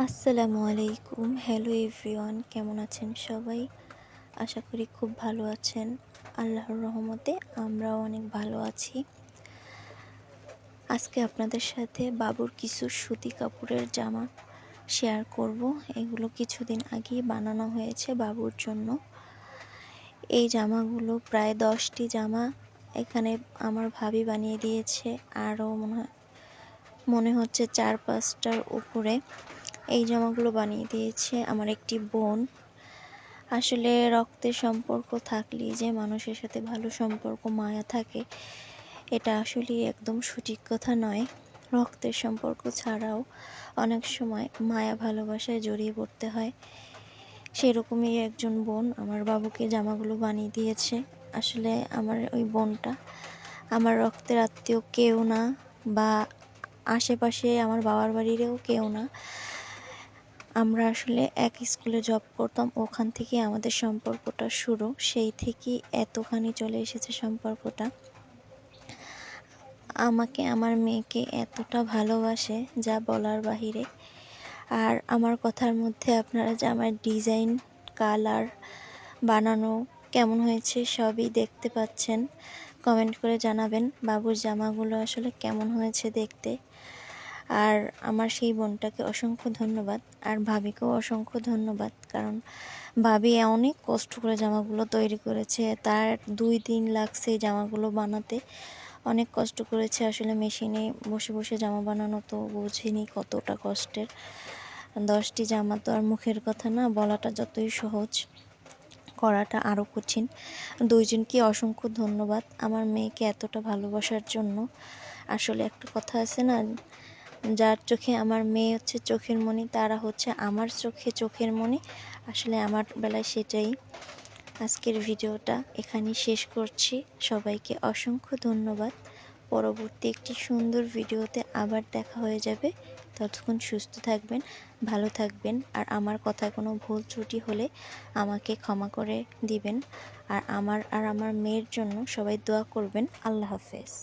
আসসালামু আলাইকুম। Hello everyone, কেমন আছেন সবাই? আশা করি খুব ভালো আছেন। আল্লাহর রহমতে আমরাও অনেক ভালো আছি। আজকে আপনাদের সাথে বাবুর কিছু সুতি কাপড়ের জামা শেয়ার করব। এগুলো কিছুদিন আগেই বানানো হয়েছে বাবুর জন্য। এই জামাগুলো প্রায় 10টি জামা এখানে আমার ভাবি বানিয়ে দিয়েছে। আরও মনে হচ্ছে 4-5টার উপরে এই জামাগুলো বানিয়ে দিয়েছে আমার একটি বোন। আসলে রক্তের সম্পর্ক থাকলেই যে মানুষের সাথে ভালো সম্পর্ক মায়া থাকে, এটা আসলে একদম সঠিক কথা নয়। রক্তের সম্পর্ক ছাড়াও অনেক সময় মায়া ভালোবাসায় জড়িয়ে পড়তে হয়। সেরকমই একজন বোন আমার বাবুকে জামাগুলো বানিয়ে দিয়েছে। আসলে আমার ওই বোনটা আমার রক্তের আত্মীয় কেউ না, বা আশেপাশে আমার বাবার বাড়িরও কেউ না। আমরা আসলে এক স্কুলে জব করতাম, ওখান থেকে আমাদের সম্পর্কটা শুরু। সেই থেকেই এতখানি চলে এসেছে সম্পর্কটা। আমাকে, আমার মেয়েকে এতটা ভালোবাসে যা বলার বাহিরে। আর আমার কথার মধ্যে আপনারা যে আমার ডিজাইন, কালার, বানানো কেমন হয়েছে সবই দেখতে পাচ্ছেন। কমেন্ট করে জানাবেন বাবুর জামাগুলো আসলে কেমন হয়েছে দেখতে। আর আমার সেই বোনটাকে অসংখ্য ধন্যবাদ, আর ভাবিকেও অসংখ্য ধন্যবাদ, কারণ ভাবি অনেক কষ্ট করে জামাগুলো তৈরি করেছে। তার 2 দিন লাগছে এই জামাগুলো বানাতে। অনেক কষ্ট করেছে আসলে। মেশিনে বসে বসে জামা বানানো তো বুঝিনি কতটা কষ্টের। 10টি জামা তো আর মুখের কথা না, বলাটা যতই সহজ করাটা আরও কঠিন। 2জনকে অসংখ্য ধন্যবাদ আমার মেয়েকে এতটা ভালোবাসার জন্য। আসলে একটা কথা আছে না, যার চোখে আমার মেয়ে হচ্ছে চোখের মণি, তারা হচ্ছে আমার চোখে চোখের মণি। আসলে আমার বেলায় সেটাই। আজকের ভিডিওটা এখানেই শেষ করছি। সবাইকে অসংখ্য ধন্যবাদ। পরবর্তী একটি সুন্দর ভিডিওতে আবার দেখা হয়ে যাবে। ততক্ষণ সুস্থ থাকবেন, ভালো থাকবেন। আর আমার কথায় কোনো ভুল ত্রুটি হলে আমাকে ক্ষমা করে দিবেন। আর আমার মেয়ের জন্য সবাই দোয়া করবেন। আল্লাহ হাফেজ।